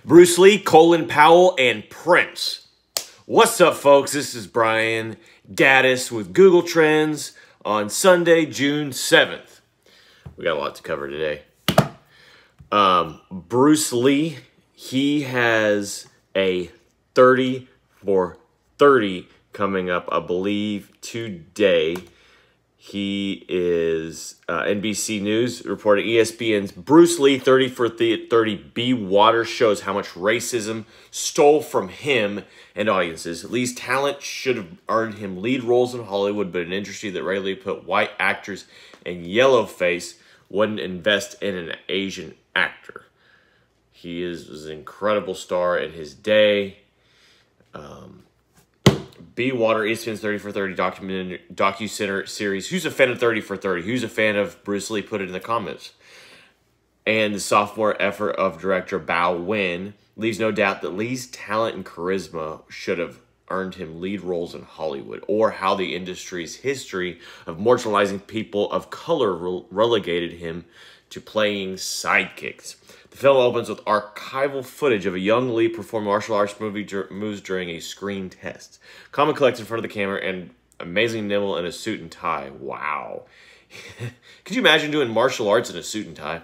Bruce Lee, Colin Powell, and Prince. What's up, folks? This is Brian Gaddis with Google Trends on Sunday, June 7th. We got a lot to cover today. Bruce Lee, he has a 30 for 30 coming up, I believe, today. He is NBC News reporting ESPN's Bruce Lee 30 for 30 B Water shows how much racism stole from him and audiences. Lee's talent should have earned him lead roles in Hollywood, but an industry that regularly put white actors in yellow face wouldn't invest in an Asian actor. He was an incredible star in his day. B Water, ESPN's 30 for 30 docu-series. Who's a fan of 30 for 30? Who's a fan of Bruce Lee? Put it in the comments. And the sophomore effort of director Bao Wen leaves no doubt that Lee's talent and charisma should have earned him lead roles in Hollywood, or how the industry's history of marginalizing people of color relegated him to playing sidekicks. The film opens with archival footage of a young Lee perform martial arts moves during a screen test. Calm and collected in front of the camera and amazingly nimble in a suit and tie. Wow. Could you imagine doing martial arts in a suit and tie?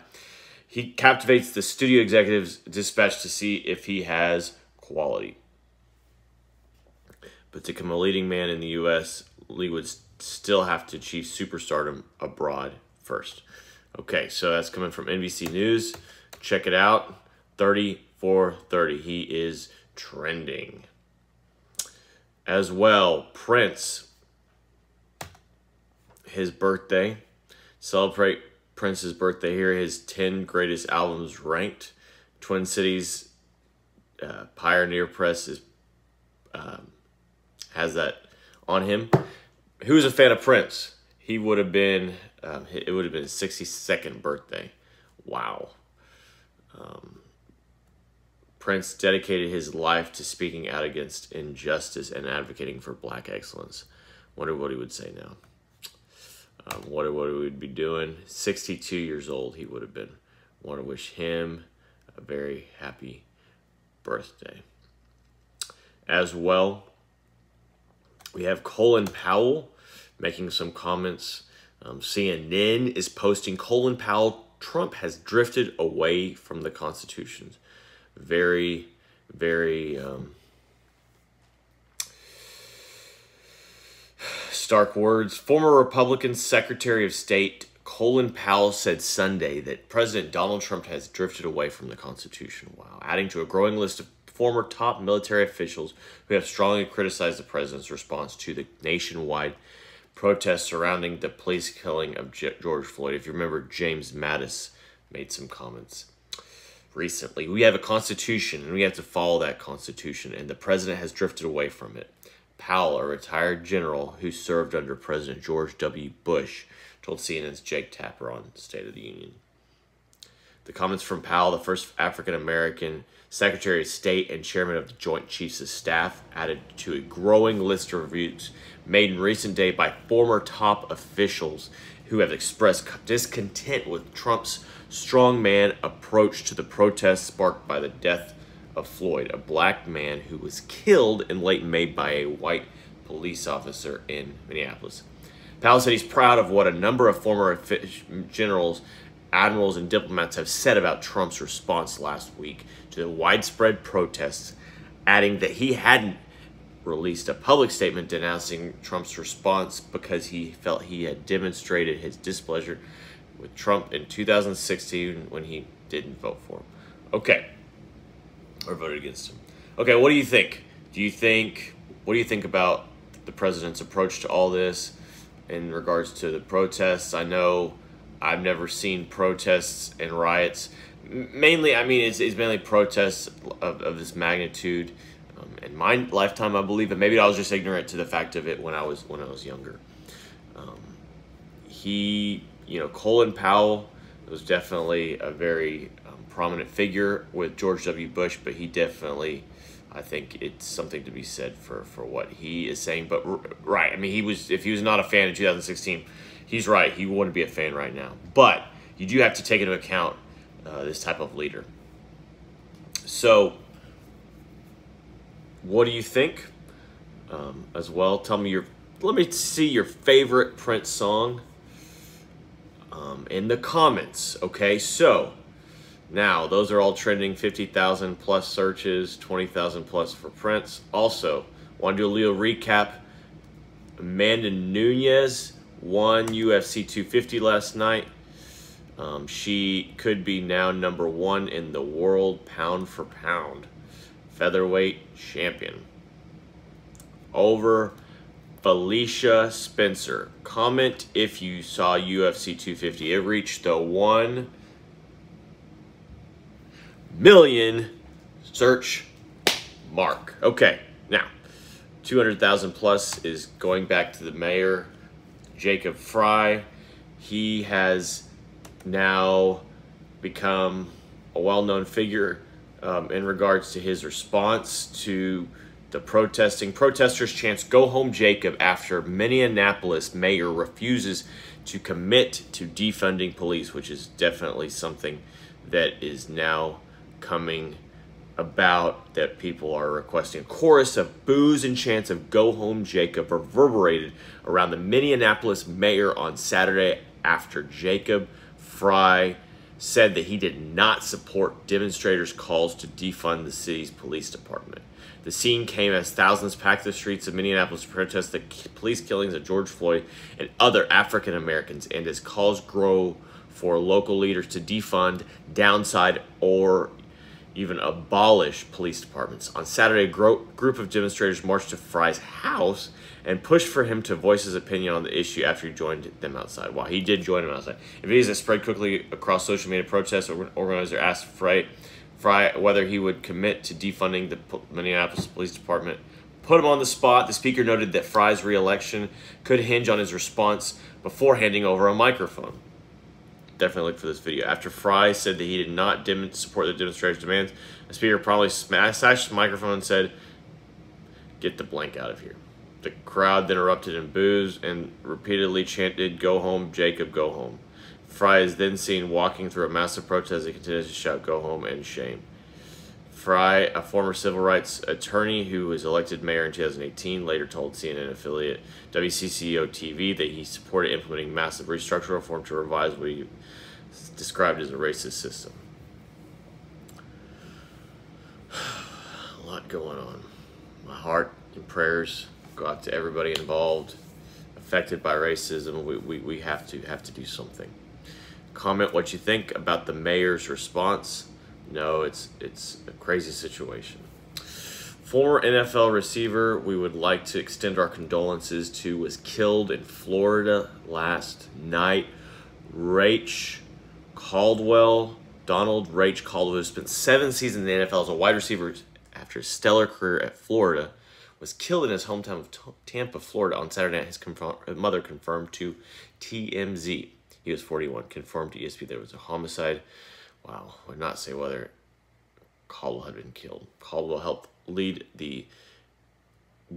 He captivates the studio executives dispatched to see if he has quality. But to become a leading man in the U.S., Lee would still have to achieve superstardom abroad first. Okay, so that's coming from NBC News. Check it out. 30 for 30. He is trending. As well, Prince. His birthday. Celebrate Prince's birthday here. His 10 greatest albums ranked. Twin Cities Pioneer Press has that on him. Who's a fan of Prince? He would have been, it would have been his 62nd birthday. Wow. Prince dedicated his life to speaking out against injustice and advocating for black excellence. Wonder what he would say now. Wonder what he would be doing. 62 years old he would have been. Want to wish him a very happy birthday. As well, we have Colin Powell making some comments. CNN is posting Colin Powell, Trump has drifted away from the Constitution. Very, very stark words. Former Republican Secretary of State Colin Powell said Sunday that President Donald Trump has drifted away from the Constitution. Wow. Adding to a growing list of former top military officials who have strongly criticized the president's response to the nationwide protests surrounding the police killing of George Floyd. If you remember, James Mattis made some comments recently. We have a constitution, and we have to follow that constitution, and the president has drifted away from it. Powell, a retired general who served under President George W. Bush, told CNN's Jake Tapper on State of the Union. The comments from Powell, the first African-American Secretary of State and Chairman of the Joint Chiefs of Staff, added to a growing list of reviews made in recent days by former top officials who have expressed discontent with Trump's strongman approach to the protests sparked by the death of Floyd, a black man who was killed in late May by a white police officer in Minneapolis. Powell said he's proud of what a number of former generals, admirals, and diplomats have said about Trump's response last week to the widespread protests, adding that he hadn't released a public statement denouncing Trump's response because he felt he had demonstrated his displeasure with Trump in 2016 when he didn't vote for him. Okay. Or voted against him. Okay, what do you think? What do you think about the president's approach to all this in regards to the protests? I know I've never seen protests and riots. Mainly, I mean, it's mainly protests of this magnitude in my lifetime, I believe, but maybe I was just ignorant to the fact of it when I was younger. Colin Powell was definitely a very prominent figure with George W. Bush, but he definitely, I think it's something to be said for what he is saying. But right, I mean, if he was not a fan in 2016, he's right. He wouldn't be a fan right now. But you do have to take into account this type of leader. So, what do you think? As well, tell me let me see your favorite Prince song in the comments. Okay, so now those are all trending, 50,000 plus searches, 20,000 plus for Prince. Also, want to do a little recap. Amanda Nunes won UFC 250 last night. She could be now #1 in the world pound for pound featherweight champion over Felicia Spencer. Comment if you saw UFC 250. It reached the 1 million search mark. Okay, now 200,000 plus is going back to the mayor, Jacob Fry. He has now become a well-known figure in regards to his response to the protesters chants "Go home, Jacob," after Minneapolis mayor refuses to commit to defunding police, which is definitely something that is now coming about, that people are requesting. A chorus of boos and chants of "Go home, Jacob" reverberated around the Minneapolis mayor on Saturday after Jacob Fry said that he did not support demonstrators' calls to defund the city's police department. The scene came as thousands packed the streets of Minneapolis to protest the police killings of George Floyd and other African Americans, and as calls grow for local leaders to defund, downside, or even abolish police departments. On Saturday, a group of demonstrators marched to Fry's house and pushed for him to voice his opinion on the issue after he joined them outside. Well, he did join them outside. In videos that spread quickly across social media, protests organizer asked Fry whether he would commit to defunding the Minneapolis Police Department. Put him on the spot. The speaker noted that Fry's re-election could hinge on his response before handing over a microphone. Definitely look for this video. After Fry said that he did not support the demonstrators' demands, the speaker promptly smashed the microphone and said, "Get the blank out of here." The crowd then erupted in boos and repeatedly chanted, "Go home, Jacob, go home." Fry is then seen walking through a massive protest as he continues to shout, "Go home," and "Shame." Fry, a former civil rights attorney who was elected mayor in 2018, later told CNN affiliate WCCO-TV that he supported implementing massive restructural reform to revise what he described as a racist system. A lot going on. My heart and prayers go out to everybody involved, affected by racism. We have to do something. Comment what you think about the mayor's response. No, it's a crazy situation. Former NFL receiver we would like to extend our condolences to was killed in Florida last night. Rache Caldwell, Donald Rache Caldwell, who spent 7 seasons in the NFL as a wide receiver after a stellar career at Florida, was killed in his hometown of Tampa, Florida on Saturday night. His mother confirmed to TMZ. He was 41. Confirmed to ESPN there was a homicide. Wow, would not say whether Caldwell had been killed. Caldwell helped lead the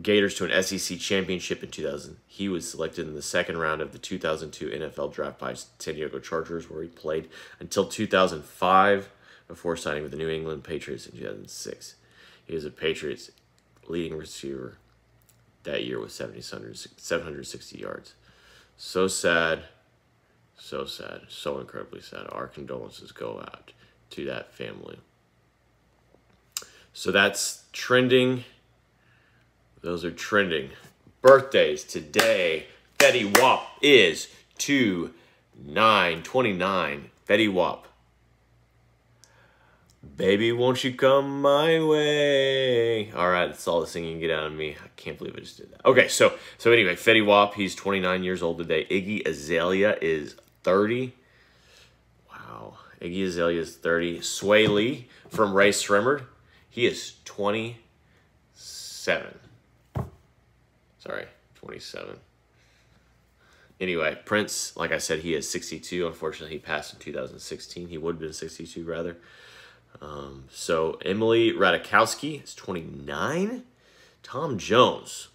Gators to an SEC championship in 2000. He was selected in the second round of the 2002 NFL draft by San Diego Chargers, where he played until 2005 before signing with the New England Patriots in 2006. He was a Patriots leading receiver that year with 760 yards. So sad, so incredibly sad. Our condolences go out to that family. So that's trending. Those are trending. Birthdays today. Fetty Wap is 2929. Fetty Wap. Baby, won't you come my way? All right, that's all the singing you can get out of me. I can't believe I just did that. Okay, so anyway, Fetty Wap, he's 29 years old today. Iggy Azalea is 30. Wow, Iggy Azalea is 30. Sway Lee from Ray Sremmerd, he is 27. Sorry, 27. Anyway, Prince, like I said, he is 62. Unfortunately, he passed in 2016. He would have been 62, rather. So Emily Ratajkowski is 29. Tom Jones,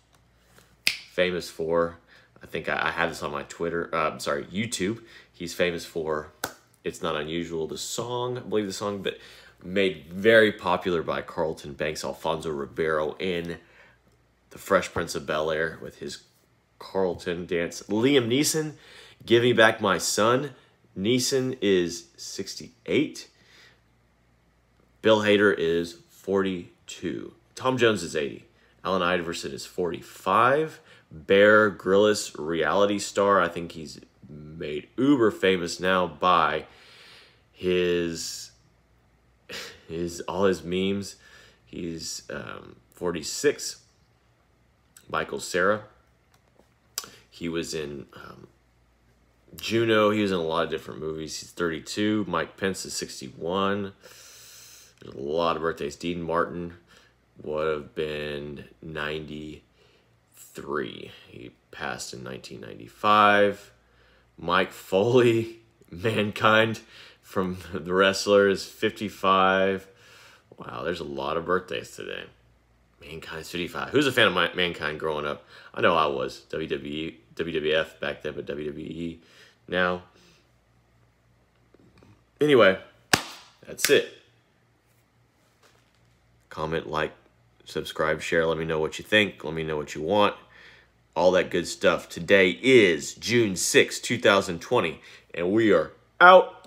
famous for, I think I had this on my YouTube. He's famous for "It's Not Unusual," the song, I believe the song, but made very popular by Carlton Banks, Alfonso Ribeiro in The Fresh Prince of Bel-Air with his Carlton dance. Liam Neeson, Give Me Back My Son. Neeson is 68. Bill Hader is 42. Tom Jones is 80. Allen Iverson is 45. Bear Grylls, reality star. I think he's made uber famous now by all his memes. He's 46. Michael Cera. He was in Juno. He was in a lot of different movies. He's 32. Mike Pence is 61. There's a lot of birthdays. Dean Martin would have been 93. He passed in 1995. Mike Foley, Mankind from The Wrestler, is 55. Wow, there's a lot of birthdays today. Mankind's 55. Who's a fan of Mankind growing up? I know I was. WWE, WWF back then, but WWE now. Anyway, that's it. Comment, like, subscribe, share. Let me know what you think. Let me know what you want. All that good stuff. Today is June 6, 2020, and we are out.